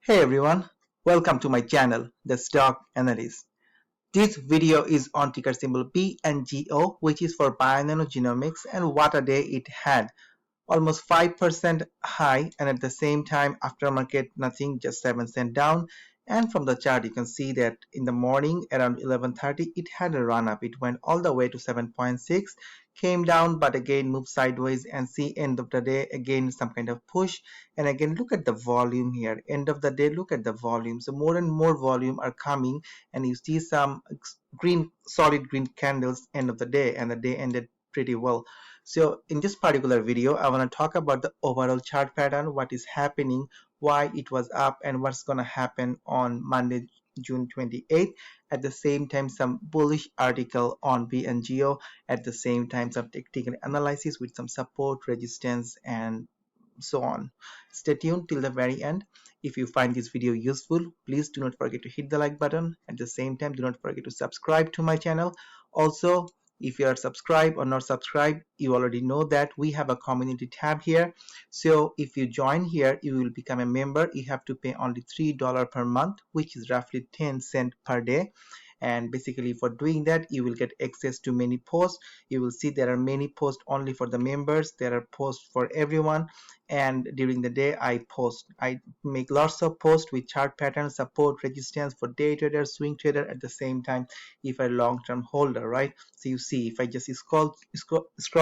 Hey everyone, welcome to my channel, The Stock Analyst. This video is on ticker symbol Bngo, which is for Bionano Genomics, and what a day it had. Almost 5% high, and at the same time aftermarket nothing, just 7 cents down. And from the chart you can see that in the morning around 11:30 it had a run up. It went all the way to 7.6, came down but again moved sideways, and see end of the day again some kind of push. And again look at the volume here, end of the day look at the volume. So more and more volume are coming, and you see some green, solid green candles end of the day, and the day ended pretty well. So in this particular video, I want to talk about the overall chart pattern, what is happening, why it was up, and what's going to happen on Monday, June 28th. At the same time, some bullish article on Bngo. At the same time, some technical analysis with some support, resistance, and so on. Stay tuned till the very end. If you find this video useful, please do not forget to hit the like button. At the same time, do not forget to subscribe to my channel. Also, if you are subscribed or not subscribed, you already know that we have a community tab here. So if you join here, you will become a member. You have to pay only $3 per month, which is roughly 10 cents per day. And basically for doing that you will get access to many posts. You will see there are many posts only for the members, there are posts for everyone. And during the day I make lots of posts with chart patterns, support, resistance for day trader, swing trader, at the same time if a long-term holder, right? So you see, if I just scroll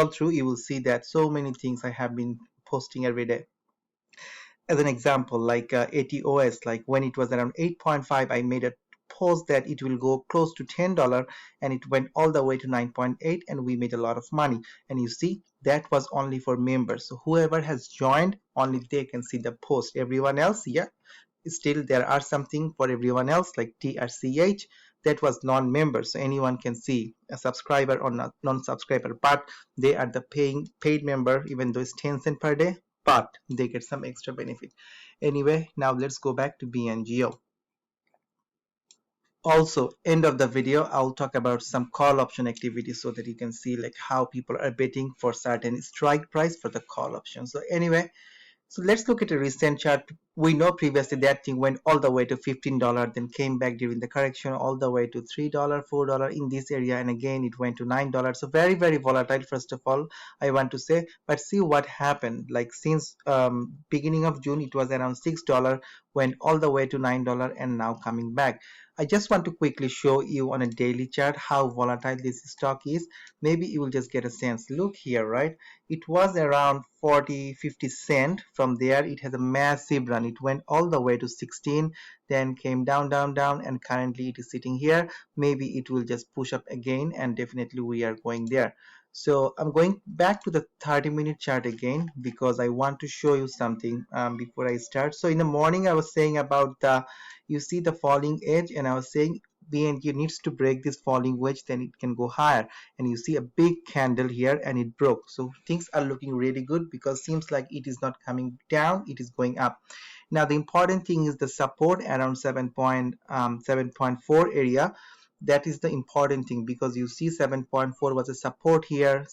through, you will see that so many things I have been posting every day. As an example, like ATOS, like when it was around 8.5, I made a post that it will go close to $10, and it went all the way to 9.8, and we made a lot of money. And you see, that was only for members. So whoever has joined, only they can see the post. Everyone else, yeah, still there are something for everyone else, like TRCH, that was non-member, so anyone can see, a subscriber or not non-subscriber, but they are the paid member, even though it's 10 cents per day, but they get some extra benefit. Anyway, now let's go back to Bngo. Also, end of the video I'll talk about some call option activity, so that you can see like how people are betting for certain strike price for the call option. So anyway, so let's look at a recent chart. We know previously that thing went all the way to $15, then came back during the correction all the way to $3, $4 in this area, and again it went to $9. So very, very volatile, first of all, I want to say. But see what happened, like since beginning of June it was around $6, went all the way to $9, and now coming back. I just want to quickly show you on a daily chart how volatile this stock is. Maybe you will just get a sense. Look here, right? It was around 40-50 cent. From there it has a massive run. It went all the way to 16, then came down, and currently it is sitting here. Maybe it will just push up again, and definitely we are going there. So I'm going back to the 30-minute chart again, because I want to show you something before I start. So in the morning I was saying about the, you see the falling edge, and I was saying BNG needs to break this falling wedge, then it can go higher. And you see a big candle here, and it broke. So things are looking really good, because seems like it is not coming down, it is going up. Now the important thing is the support around 7.4 area. That is the important thing, because you see 7.4 was a support here,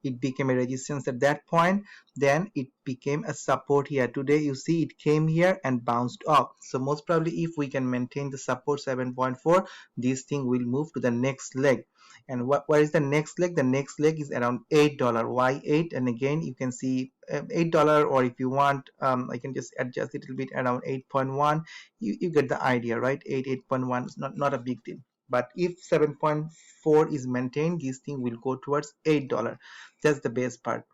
it became a resistance at that point, then it became a support here. Today you see it came here and bounced off. So most probably if we can maintain the support 7.4, this thing will move to the next leg. And what is the next leg? The next leg is around $8. Why 8? And again you can see $8, or if you want I can just adjust it a little bit around 8.1. You get the idea, right? 8.1 is not a big deal. But if 7.4 is maintained, this thing will go towards $8. That's the best part.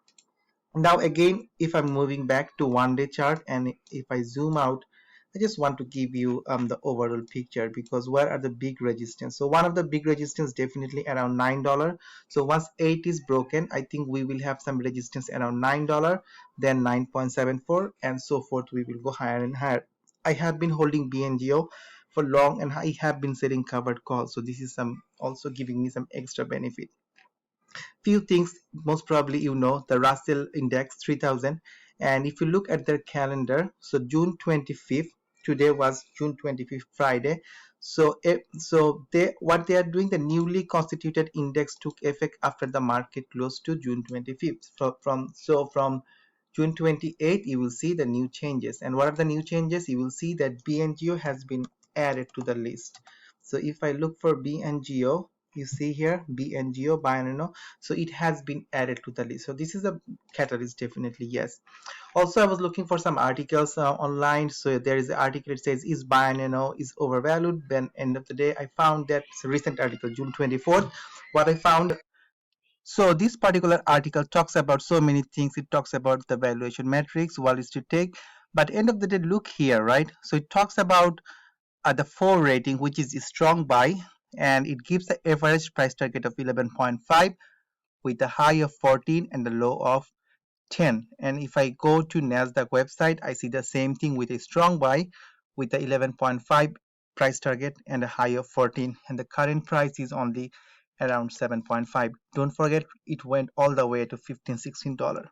Now again, if I'm moving back to 1-day chart, and if I zoom out, I just want to give you the overall picture, because where are the big resistance? So one of the big resistance definitely around $9. So once 8 is broken, I think we will have some resistance around $9, then 9.74, and so forth. We will go higher and higher. I have been holding Bngo for long, and I have been selling covered calls, so this is some also giving me some extra benefit. Few things, most probably you know the Russell index 3000, and if you look at their calendar, so June 25th, today was June 25th, Friday. So what they are doing, the newly constituted index took effect after the market closed to June 25th. From June 28th, you will see the new changes. And what are the new changes? You will see that Bngo has been added to the list. So if I look for Bngo, you see here Bngo Bionano, so it has been added to the list. So this is a catalyst, definitely yes. Also, I was looking for some articles online. So there is an article that says, is Bionano is overvalued? Then end of the day, I found that it's a recent article, June 24th. What I found, so this particular article talks about so many things. It talks about the valuation metrics, what is to take. But end of the day, look here, right? So it talks about the 4 rating, which is a strong buy, and it gives the average price target of 11.5 with a high of 14 and a low of 10. And if I go to Nasdaq website, I see the same thing with a strong buy with the 11.5 price target and a high of 14, and the current price is only around 7.5. Don't forget, it went all the way to $15-16.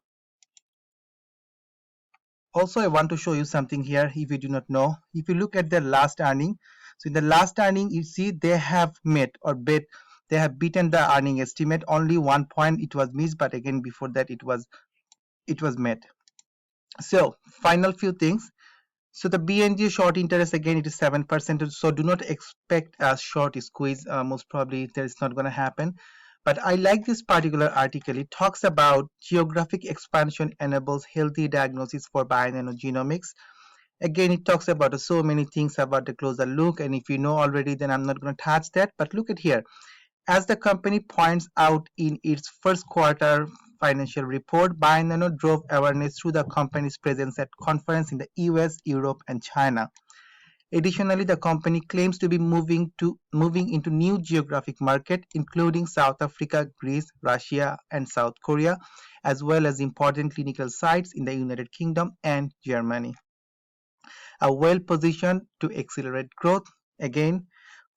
Also, I want to show you something here. If you do not know, if you look at the last earning, so in the last earning, you see they have met or bet, they have beaten the earning estimate. Only 1 point it was missed, but again before that it was met. So final few things. So the BNG short interest, again, it is 7%. So do not expect a short squeeze. Most probably that is not going to happen. But I like this particular article. It talks about geographic expansion enables healthy diagnosis for Bionano Genomics. Again, it talks about so many things about the closer look. And if you know already, then I'm not going to touch that. But look at here. As the company points out in its first quarter financial report, Bionano drove awareness through the company's presence at conferences in the US, Europe, and China. Additionally, the company claims to be moving into new geographic markets, including South Africa, Greece, Russia, and South Korea, as well as important clinical sites in the United Kingdom and Germany. Are well positioned to accelerate growth. Again,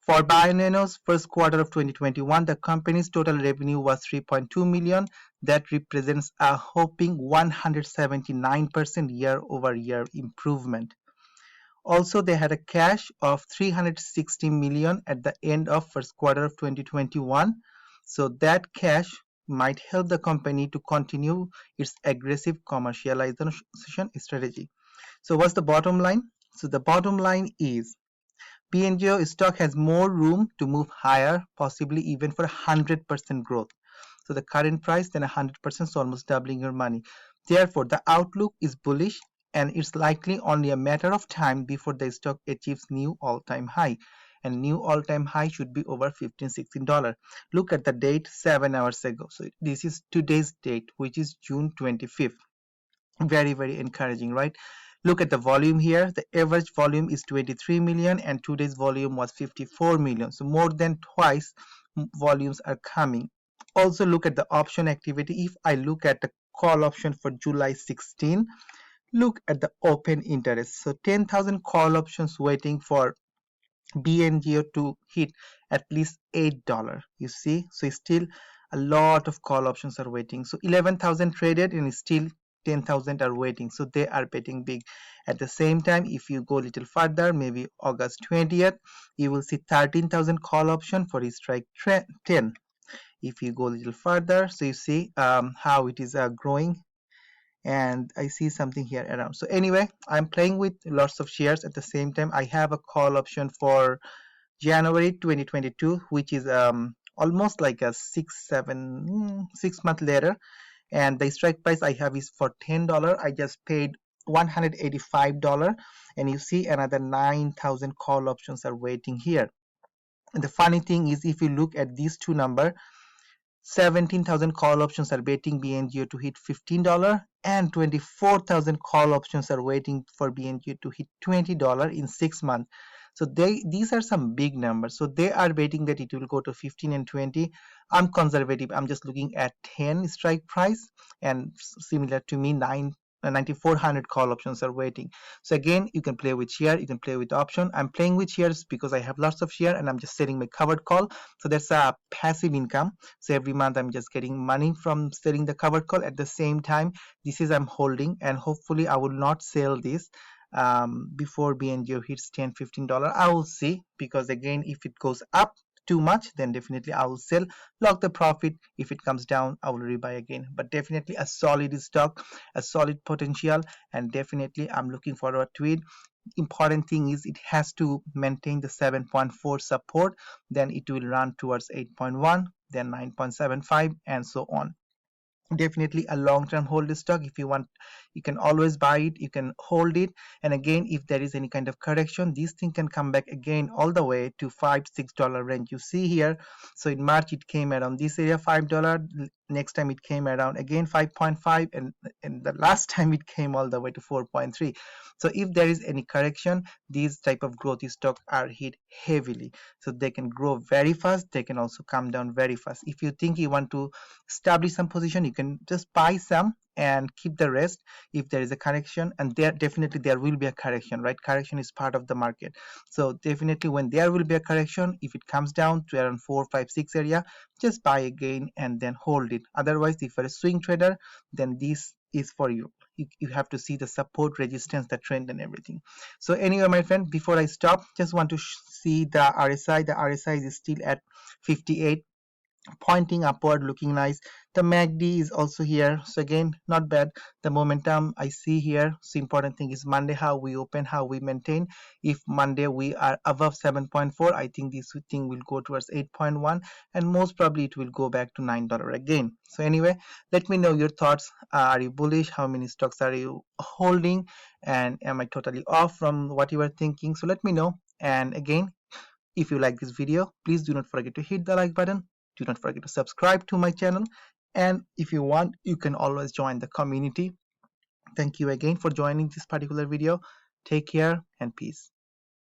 for Bionano's first quarter of 2021, the company's total revenue was 3.2 million. That represents a whopping 179% year-over-year improvement. Also, they had a cash of 360 million at the end of first quarter of 2021. So that cash might help the company to continue its aggressive commercialization strategy. So what's the bottom line? So the bottom line is Bngo stock has more room to move higher, possibly even for 100% growth. So the current price, then 100%, so almost doubling your money. Therefore, the outlook is bullish, and it's likely only a matter of time before the stock achieves new all-time high. And new all-time high should be over $15-16. Look at the date 7 hours ago. So this is today's date, which is June 25th. Very, very encouraging, right? Look at the volume here. The average volume is 23 million and today's volume was 54 million. So more than twice volumes are coming. Also look at the option activity. If I look at the call option for July 16, look at the open interest. So 10,000 call options waiting for Bngo to hit at least $8. You see, so still a lot of call options are waiting. So 11,000 traded and still 10,000 are waiting. So they are betting big. At the same time, if you go a little further, maybe August 20th, you will see 13,000 call option for strike 10. If you go a little further, so you see how it is growing. And I see something here around. So anyway, I'm playing with lots of shares. At the same time, I have a call option for January 2022, which is almost like a 6 month later, and the strike price I have is for $10. I just paid $185, and you see another 9,000 call options are waiting here. And the funny thing is, if you look at these two numbers, 17,000 call options are waiting Bngo to hit $15, and 24,000 call options are waiting for Bngo to hit $20 in 6 months. So these are some big numbers. So they are waiting that it will go to 15 and 20. I'm conservative. I'm just looking at 10 strike price, and similar to me, 9,400 call options are waiting. So again, you can play with share, you can play with option. I'm playing with shares because I have lots of share and I'm just selling my covered call. So that's a passive income. So every month I'm just getting money from selling the covered call. At the same time, this is I'm holding, and hopefully I will not sell this before Bngo hits $10-15. I will see, because again, if it goes up, too much, then definitely I will sell, lock the profit. If it comes down, I will rebuy again. But definitely a solid stock, a solid potential, and definitely I'm looking forward to it. Important thing is it has to maintain the 7.4 support, then it will run towards 8.1, then 9.75, and so on. Definitely a long-term hold stock. If you want, you can always buy it, you can hold it, and again, if there is any kind of correction, this thing can come back again all the way to $5-6 range you see here. So in March it came around this area, $5. Next time it came around again 5.5, and the last time it came all the way to 4.3. So if there is any correction, these type of growth stock are hit heavily. So they can grow very fast, they can also come down very fast. If you think you want to establish some position, you can just buy some and keep the rest if there is a correction. And there definitely there will be a correction, right? Correction is part of the market. So definitely when there will be a correction, if it comes down to around 4 5 6 area, just buy again and then hold it. Otherwise, if you're a swing trader, then this is for you. You have to see the support, resistance, the trend, and everything. So anyway, my friend, before I stop, just want to see the RSI. The RSI is still at 58, pointing upward, looking nice. The MACD is also here, so again not bad. The momentum I see here. So important thing is Monday, how we open, how we maintain. If Monday we are above 7.4, I think this thing will go towards 8.1, and most probably it will go back to $9 again. So anyway, let me know your thoughts. Are you bullish? How many stocks are you holding? And am I totally off from what you were thinking? So let me know. And again, if you like this video, please do not forget to hit the like button. Do not forget to subscribe to my channel. And if you want, you can always join the community. Thank you again for joining this particular video. Take care and peace.